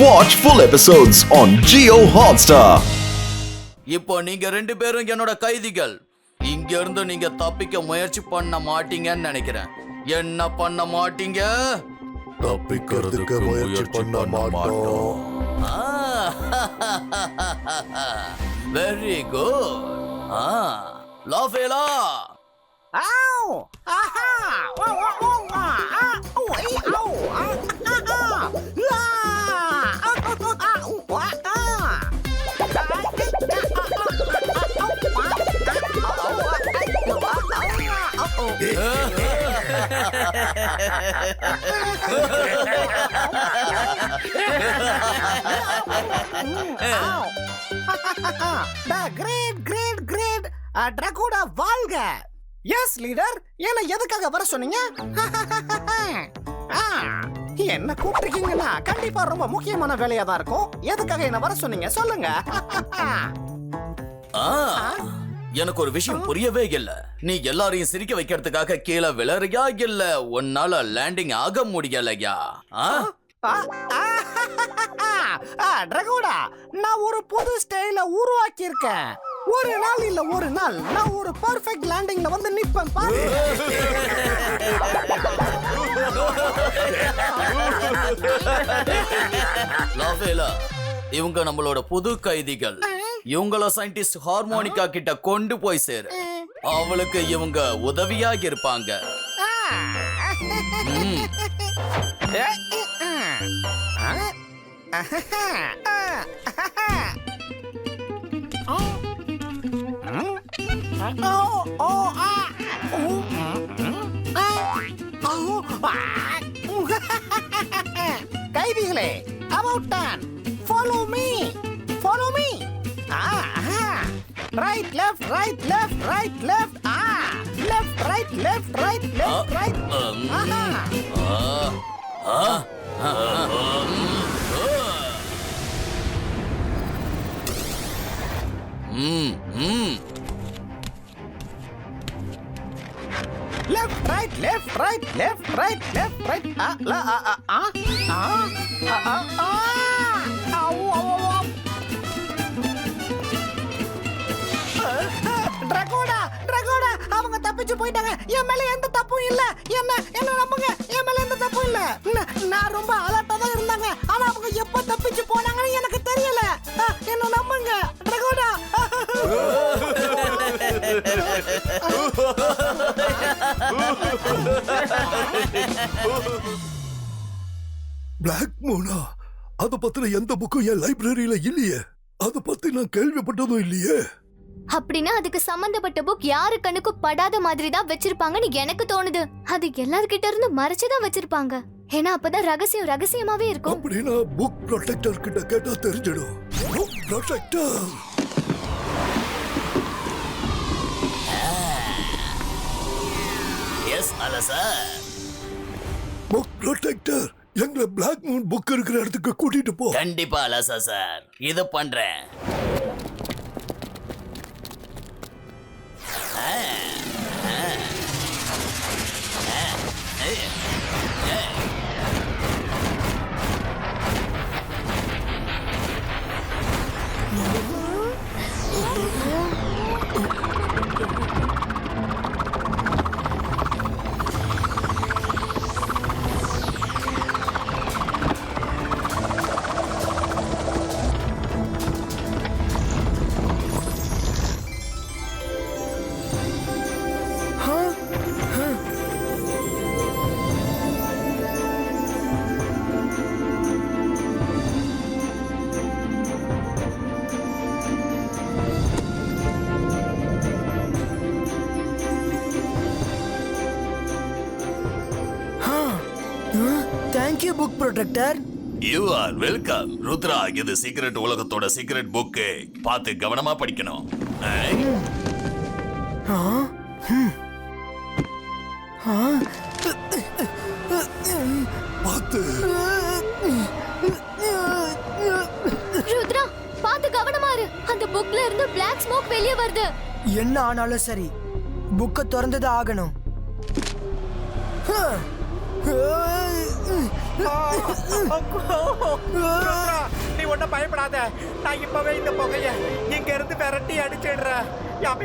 Watch full episodes on Jio Hotstar. இப்போ நீங்க ரெண்டு பேரும் என்னோட கைதிகள். இங்க இருந்து நீங்க தப்பிக்க முயற்சி பண்ண மாட்டீங்கன்னு நினைக்கிறேன். என்ன பண்ண மாட்டீங்க? தப்பிக்கிறதுக்கு முயற்சி பண்ண மாட்டோம். Very good. லாஃபேலா Dracula வாழ்க. எஸ் லீடர், என்ன எதுக்காக வர சொன்னீங்க? என்ன கூப்பிட்டுருக்கீங்கன்னா கண்டிப்பா ரொம்ப முக்கியமான வேலையா தான் இருக்கும். எதுக்காக என்ன வர சொன்னீங்க சொல்லுங்க. எனக்கு ஒரு விஷயம் புரியவே இல்ல. நீ எல்லாரையும் சிரிக்க வைக்கிறதுக்காக கீழே விளறியா இல்ல உன்னால லேண்டிங் ஆக முடியலையா? ட்ரகோடா, நான் ஒரு புது ஸ்டைல உருவாக்கி இருக்கேன். ஒரு நாள் இல்ல ஒரு நாள் நான் ஒரு பெர்ஃபெக்ட் லேண்டிங்ல வந்து நிப்பேன் பாரு. லாஃபேலா, இவங்க நம்மளோட புது கைதிகள். இவங்கள சயின்டிஸ்ட் ஹார்மோனிகா கிட்ட கொண்டு போய் சேரு. அவளுக்கு இவங்க உதவியாக இருப்பாங்க. கைதிகளே, about turn. Follow me. Follow me. Right, left, right, left, right, left. Left, right, left, right, left, right. Left, right, left, right, left, right, left, right. Dracula, Dracula, அவங்க தப்பிச்சு போயிட்டாங்க. என் மேல எந்த தப்பும் இல்ல. என்ன நம்புங்க, என் மேல எந்த தப்பும் இல்ல. நான் ரொம்ப அலர்ட்டா தான் இருந்தாங்க. ஆனா அவங்க எப்ப தப்பிச்சு போனாங்கன்னு எனக்கு தெரியல. என்ன நம்புங்க Dracula. பிளாக் மூனா, அத பத்தின எந்த புக்கும் என் லைப்ரரியில இல்லையே. அத பத்தி நான் கேள்விப்பட்டதும் இல்லையே. அப்படின்னா அதுக்கு சம்பந்தப்பட்ட புக் யாரு கண்ணுக்கும் படாத மாதிரி தான் வச்சிருப்பாங்கன்னு எனக்கு தோணுது. அது எல்லார்கிட்ட இருந்து மறைச்சுதான் வச்சிருப்பாங்க. ஏன்னா அப்பதான் ரகசியம் ரகசியமாவே இருக்கும். அப்படின்னா புக் ப்ரொடெக்டர் கிட்ட கேட்டா தெரிஞ்சிடும். Book protector. எஸ் அலசர். புக் ப்ரொடெக்டர், எங்க பிளாக் மூன் புக் இருக்கிற இடத்துக்கு கூட்டிட்டு போ. கண்டிப்பா அலசா சார், இது பண்றேன். Thank you, book protector. You are welcome. Rudra, இது சீக்ரெட் உலகத்தோட சீக்ரெட் புக். பார்த்து கவனமா படிக்கணும். பார்த்து. ருத்ரா, பார்த்து கவனமா இரு. அந்த புக்ல இருந்து பிளாக் ஸ்மோக் வெளியே வருது. என்ன ஆனாலும் சரி, புக்க திறந்துதான் ஆகணும். நீ ஒன்னும் பயப்படாத. நான் இப்பவே இந்த புகைய இங்க இருந்து விரட்டி அடிச்சிடுறேன்.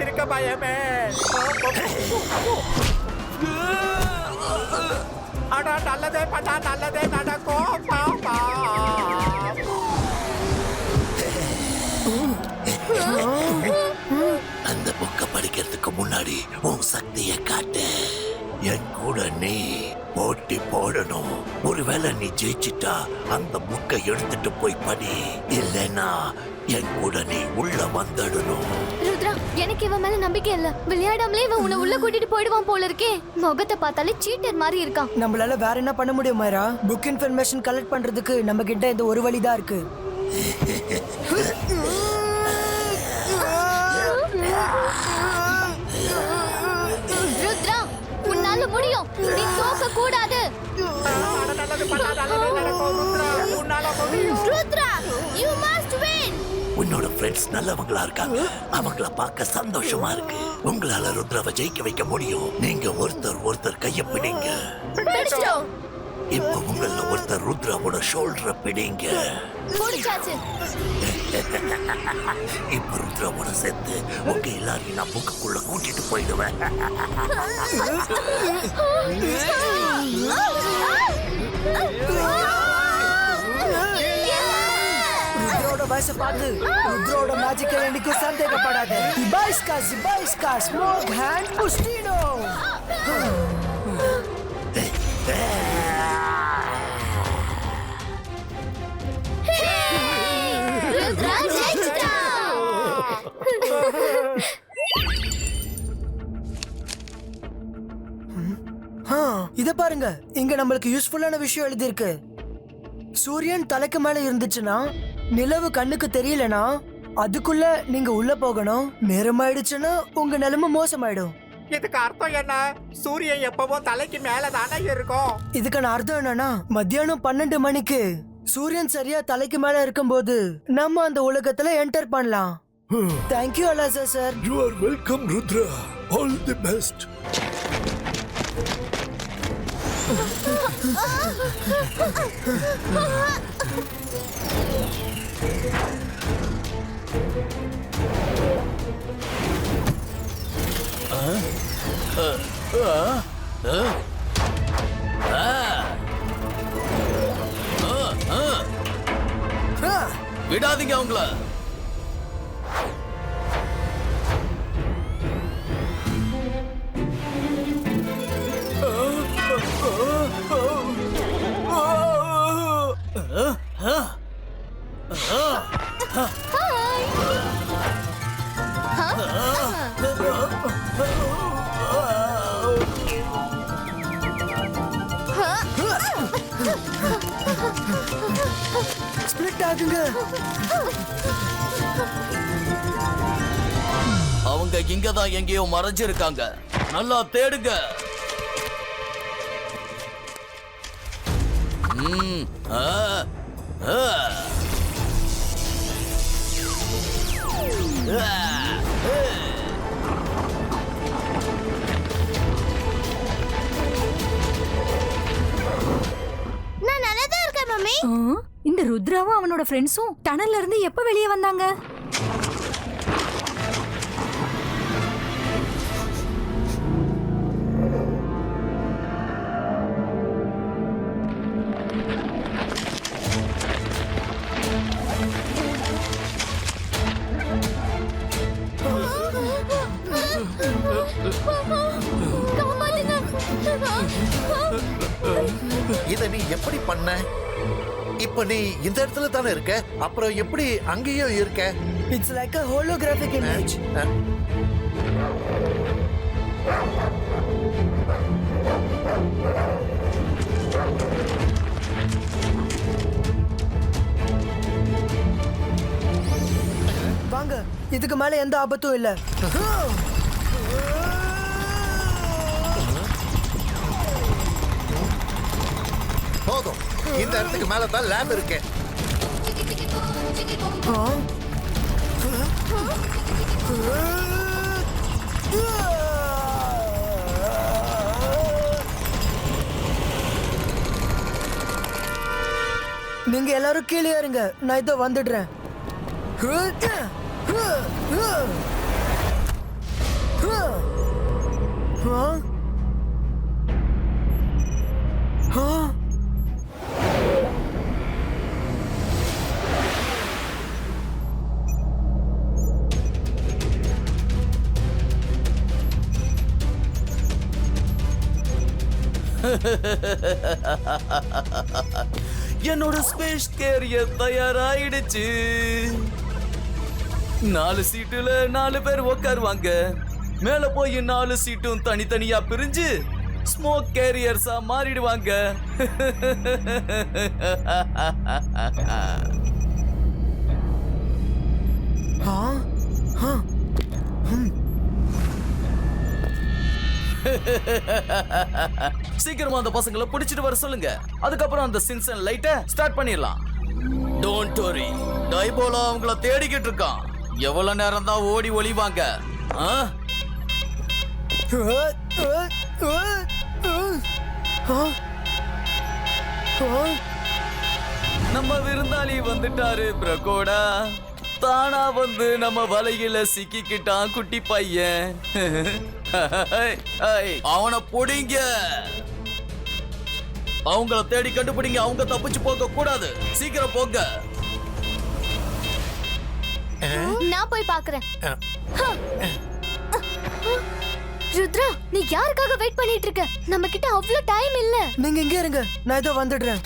இருக்க பயமே. அடா நல்லதே பண்ணா நல்லதே நடக்கும். பாப்பா அந்த புக்க படிக்கிறதுக்கு முன்னாடி உன் சக்தியை காட்டு. என் கூட நீ போட்டி போடணும். ஒருவேளை நீ ஜெயிச்சிட்டா அந்த புக்கை எடுத்துட்டு போய் படி. இல்லைன்னா என் கூட நீ உள்ள வந்துடணும். ருத்ரா, எனக்கு இவன் மேல நம்பிக்கை இல்ல. விளையாடாமலே இவன் உன்னை உள்ள கூட்டிட்டு போயிடுவான் போல இருக்கே. முகத்தை பார்த்தாலே சீட்டர் மாதிரி இருக்கான். நம்மளால வேற என்ன பண்ண முடியும் மைரா? புக் இன்ஃபர்மேஷன் கலெக்ட் பண்றதுக்கு நம்ம கிட்ட இந்த ஒரு வழிதான் இருக்கு. ருத்ரா, உன்னால முடியும். நீ தோக்க கூடாது. நல்லது பண்ணா நல்லதே நடக்கும். உன்னால முடியும். Rudra, you must win. உன்னோட ஃப்ரெண்ட்ஸ் நல்லவங்களா இருக்காங்க. அவங்கள பார்க்க சந்தோஷமா இருக்கு. உங்களால ருத்ராவை ஜெயிக்க வைக்க முடியும். நீங்க ஒருத்தர் கைய பிடிங்க. பிடிச்சிட்டோம். இப்ப உங்கள ஒருத்தர் ருத்ராவோட ஷோல்டரை பிடிங்க. பிடிச்சாச்சு. இப்ப ருத்ராவோட சேர்த்து உங்க எல்லாரையும் நான் புக்குக்குள்ள கூட்டிட்டு போயிடுவேன். ருத்ரோட வயசை பார்த்து ருத்ரோட மேஜிக்கல் என்னைக்கும் சந்தேகப்படாத. இபாய்ஸ்கா ஸ்மோக் ஹேண்ட் புஸ்டினோ. ருத்ரா ஜெயிச்சிட்டா. இத பாருங்க, இங்க நம்மளுக்கு யூஸ்ஃபுல்லான விஷயம் எழுதி இருக்கு. சூரியன் தலைக்கு மேல இருந்துச்சுன்னா, நிலவு கண்ணுக்கு தெரியலனா அதுக்குள்ள நீங்க உள்ள போகணும். நேரமாயிடுச்சுன்னா உங்க நிலைமை மோசமாயிடும். இதுக்கு அர்த்தம் என்ன? சூரியன் எப்பவும் தலைக்கு மேல தானே இருக்கும். இதுக்கான அர்த்தம் என்னன்னா, மத்தியானம் 12 மணிக்கு சூரியன் சரியா தலைக்கு மேல இருக்கும்போது நம்ம அந்த உலகத்துல என்டர் பண்ணலாம். தேங்க்யூ அலாசா sir. You are welcome Rudra. All the best. விடாதீங்க அவங்கள. ஸ்பிளிட் ஆகுங்க. அவங்க இங்கதான் எங்கேயோ மறைஞ்சிருக்காங்க. நல்லா தேடுங்க. நான் நல்லதா இருக்கேன் மம்மி. இந்த ருத்ராவும் அவனோட ஃப்ரெண்ட்ஸும் டனல்ல இருந்து எப்ப வெளியே வந்தாங்க? இத நீ எப்படி பண்ண? இப்ப நீ இந்த இடத்துல தானே இருக்க. அப்புறம் எப்படி அங்கேயும் இருக்க? It's like a holographic image. வாங்க, இதுக்கு மேல எந்த ஆபத்தும் இல்ல. போதும், இந்த இடத்துக்கு மேல தான் லேப் இருக்கு. நீங்க எல்லாரும் கீழே இருங்க, நான் இதோ வந்துடுறேன். என்னோட ஸ்பேஸ் கேரியர் தயாராயிடுச்சு. 4 சீட்டுல 4 பேர் உட்காருவாங்க. மேல போய் 4 சீட்டும் தனித்தனியா பிரிஞ்சு ஸ்மோக் கேரியர்ஸா மாறிடுவாங்க. சீக்கிரமா அந்த பசங்களை பிடிச்சிட்டு வர சொல்லுங்க. அதுக்கப்புறம் அந்த சின்சன் லைட்டை ஸ்டார்ட் பண்ணிடலாம். டோன்ட் வரி, டைபோலா அவங்கள தேடிக்கிட்டு இருக்கான். எவ்வளவு நேரம் தான் ஓடி ஒளிவாங்க? நம்ம விருந்தாளி வந்துட்டாரு பிரகோடா. தானா வந்து நம்ம வலையில சிக்கிக்கிட்டான் குட்டி பையன். அவனை பொடிங்க. அவங்கள தேடி கண்டுபிடிங்க. அவங்க தப்பிச்சு போக கூடாது. சீக்கிரம் போங்க. நான் போய் பாக்குறேன். ருத்ரா, நீ யாருக்காக வெயிட் பண்ணிட்டு இருக்க? நம்ம கிட்ட அவ்வளவு டைம் இல்ல. நீங்க இங்க இருங்க, நான் இதோ வந்துடுறேன்.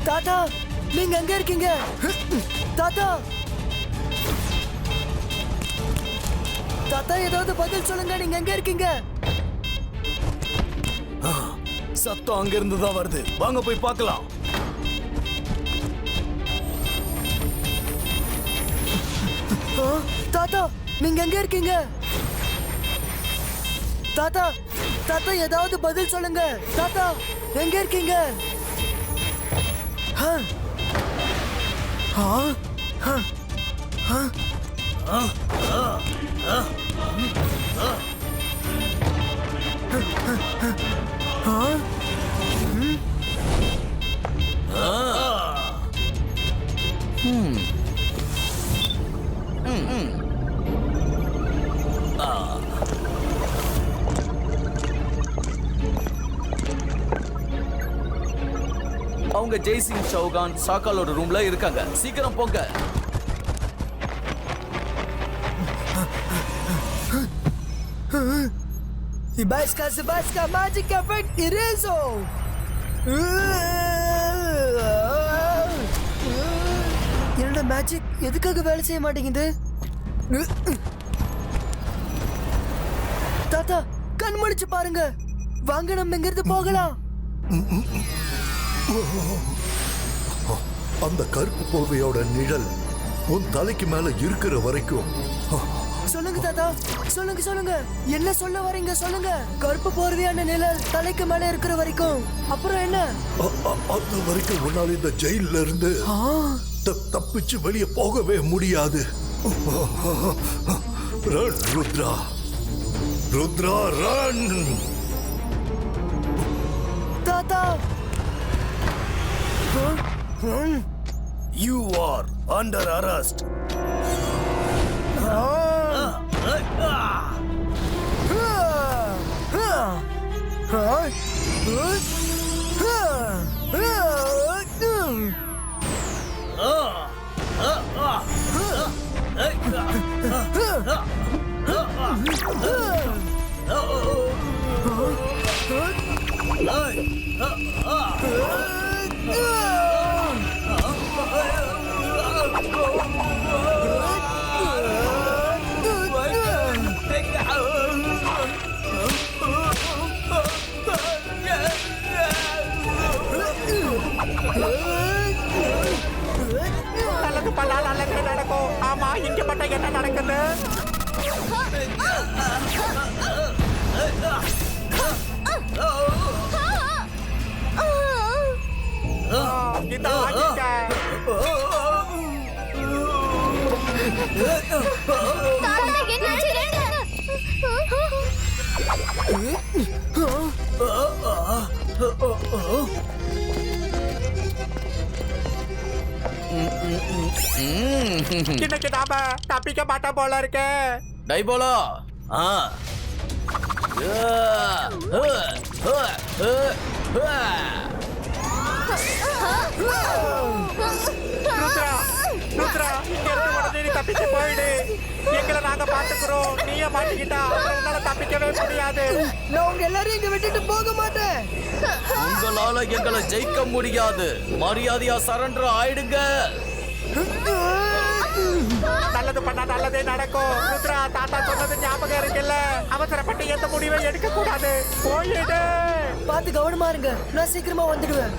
தாத்தா, நீங்க எங்க இருக்கீங்க? தாத்தா, தாத்தா ஏதாவது பதில் சொல்லுங்க. நீங்க எங்க இருக்கீங்க? சத்தம் அங்க இருந்து தான் வருது. வாங்க போய் பார்க்கலாம். தாத்தா, நீங்க எங்க இருக்கீங்க? தாத்தா, தாத்தா ஏதாவது பதில் சொல்லுங்க. தாத்தா, எங்க இருக்கீங்க? அவங்க ஜெய்சிங் சௌகான் சாக்காலோட ரூம்ல இருக்காங்க. சீக்கிரம் போங்க. Ibasca, magic effect, Irizo! என்னோட மேஜிக் எதுக்காக வேலை செய்ய மாட்டேங்குது? தாத்தா, கண் முழிச்சு பாருங்க. வாங்க, நம்ம இங்கிருந்து போகலாம். அந்த கருப்பு போர்வையோட நிழல் உன் தலைக்கு மேல இருக்கிற வரைக்கும். சொல்லுங்க தாத்தா, சொல்லுங்க. என்ன சொல்ல வரீங்க? சொல்லுங்க. கருப்பு போர்வையான நிழல் தலைக்கு மேல இருக்கிற வரைக்கும். அப்புறம் என்ன? அது வரைக்கும் உன்னால இந்த ஜெயில இருந்து தப்பிச்சு வெளியே போகவே முடியாது. Run Rudra, Rudra run. தாத்தா, You are under arrest. நல்லது பண்ணா நல்லதே நடக்கும். ஆமா, இங்க மட்டும் என்ன நடக்குது? தாத்தா, என்னாச்சு? இன்னைக்கு நாம தப்பிக்க மாட்டோம் போல இருக்கு. டைபோலா ருத்ரா, ருத்ரா, இங்க இருந்து உடனே நீ தப்பிச்சு போயிடு. எங்களை நாங்க பாத்துக்கிறோம். நீயே மாட்டிக்கிட்டா என்னால தப்பிக்கவே முடியாது. நான் உங்க எல்லாரையும் இங்க விட்டுட்டு போக மாட்டேன். உங்களால எங்களை ஜெயிக்க முடியாது. மரியாதையா சரண்டர் ஆயிடுங்க. நல்லது பண்ணா நல்லதே நடக்கும். ருத்ரா, தாத்தா சொன்னது ஞாபகம் இருக்குல்ல? அவசரப்பட்டு எந்த முடிவை எடுக்க கூடாது. போயிடு. பார்த்து கவனமா இருங்க. நான் சீக்கிரமா வந்துடுவேன்.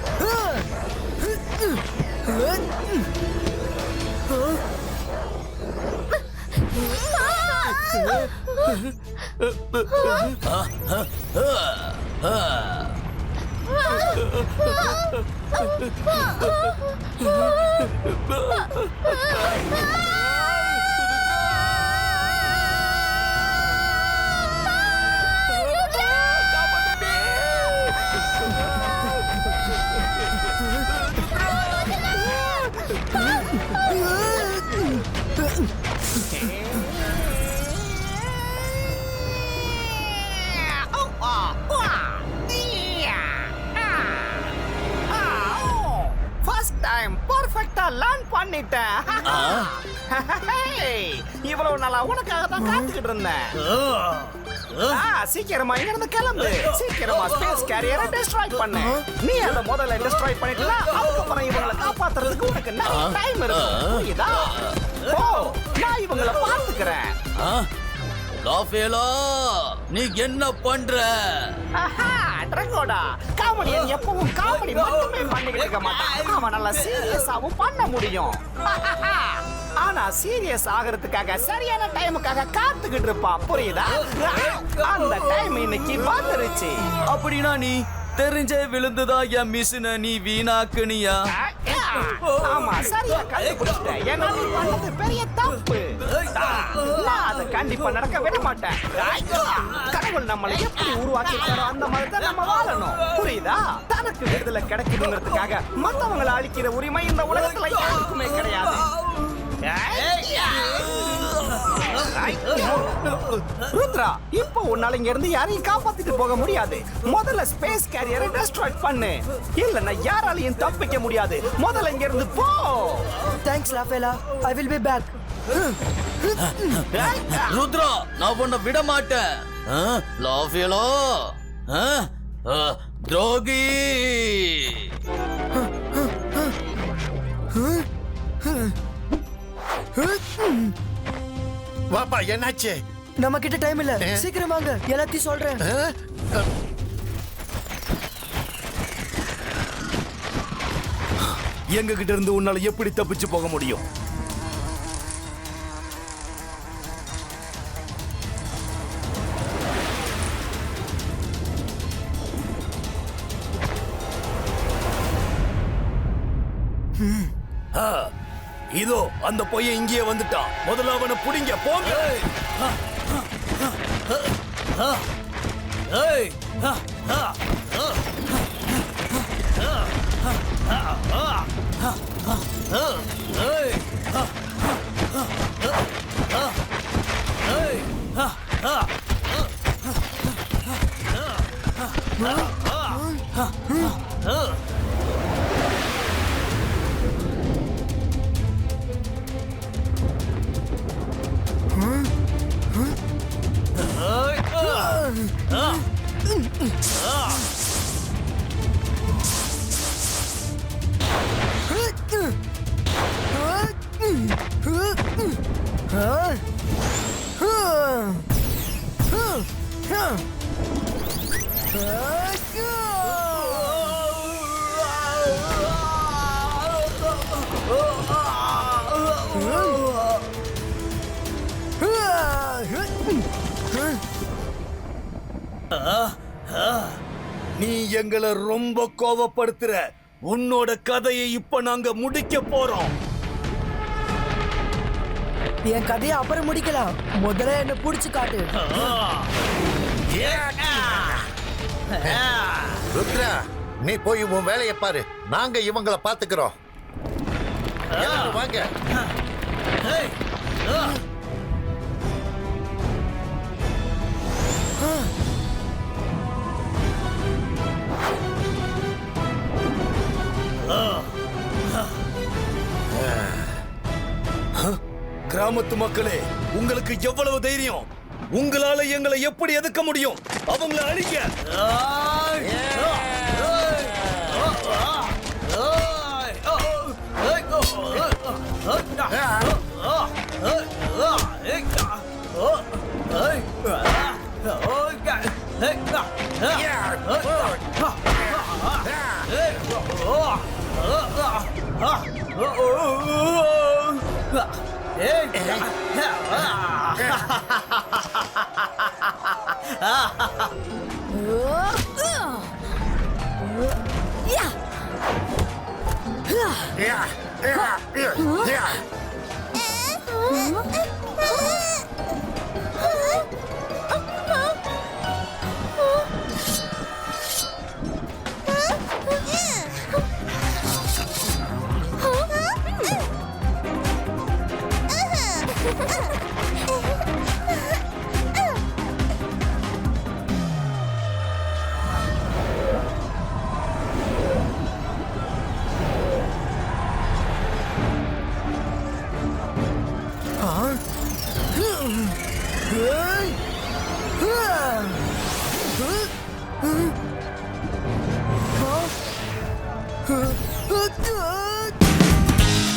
ஃபர்ஸ்ட் டைம் பர்ஃபெக்ட்டா லேர்ன் பண்ணிட்டேன். இவ்வளவு நாளா உனக்காக தான் காத்துக்கிட்டு இருந்தேன். சீக்கிரமா இங்க இருந்து கிளம்பு. சீக்கிரமா ஸ்பேஸ் கேரியரை டெஸ்ட்ராய் பண்ணு. நீ அத முதல்ல டெஸ்ட்ராய் பண்ணிட்டா அதுக்கப்புறம் இவங்களை காப்பாத்துறதுக்கு உனக்கு நிறைய டைம் இருக்கு. புரியுதா? ஓ, நான் இவங்களை பாத்துக்கிறேன். லாஃபேலா, நீ என்ன பண்ற? ட்ரகோடா, காமெடியன் எப்பவும் காமெடி மட்டுமே பண்ணிக்கிட்டு இருக்க மாட்டான். அவன் நல்லா சீரியஸாவும் பண்ண முடியும். ஆனா சீரியஸ் ஆகிறதுக்காக சரியான டைமுக்காக காத்துக்கிட்டு இருப்பான். புரியுதா? அந்த டைம் இன்னைக்கு வந்துருச்சு. அப்படின்னா நீ தெரிஞ்சே விழுந்துதான் என் மிஷினை நீ வீணாக்குனியா? ஆமா, சரியா கண்டுபிடிச்சிட்டேன். ஏன்னா நீ பண்ணது பெரிய தப்பு. நான் அதை கண்டிப்பா நடக்க விட மாட்டேன். கடவுள் நம்மளை எப்படி உருவாக்கிட்டாரோ அந்த மாதிரி தான் நம்ம வாழணும். புரியுதா? தனக்கு விடுதலை கிடைக்கணுங்கிறதுக்காக மத்தவங்களை அழிக்கிற உரிமை இந்த உலகத்துல யாருக்குமே கிடையாது. ருத்ரா, இப்போ உன்னால இங்க இருந்து யாரையும் காப்பாத்திட்டு போக முடியாது. முதல்ல ஸ்பேஸ் கேரியரை டெஸ்ட்ராய் பண்ணு. இல்லன்னா யாராலையும் தப்பிக்க முடியாது. முதல்ல இங்க இருந்து போ. தேங்க்ஸ் லாஃபேலா. I will be back. Rudra, நான் உன்னை விட மாட்டேன். லாஃபேலா, துரோகி. வாப்பா, என்னாச்சு? நம்ம கிட்ட டைம் இல்ல. சீக்கிரம் வாங்க, எல்லாத்தையும் சொல்றேன். எங்க கிட்ட இருந்து உன்னால எப்படி தப்பிச்சு போக முடியும்? இதோ அந்த பொய்ய இங்கேயே வந்துட்டான். முதல்ல அவனை புடிங்க. போங்க. நீ எங்களை ரொம்ப கோபப்படுத்துற. உன்னோட கதையை இப்ப நாங்க முடிக்க போறோம். என் கதையை அப்புறம் முடிக்கலாம். முதல்ல என்ன புடிச்சு காட்டு. ருத்ரா, நீ போய் உன் வேலையை பாரு. நாங்க இவங்கள பாத்துக்கிறோம். எல்லாரும் வாங்க. கிராமத்து மக்களே, உங்களுக்கு எவ்வளவு தைரியம்? உங்களால எங்களை எப்படி எதிர்க்க முடியும்? அவங்கள அழிக்க.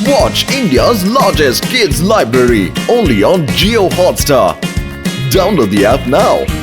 Watch India's largest kids library only on Jio Hotstar. Download the app now.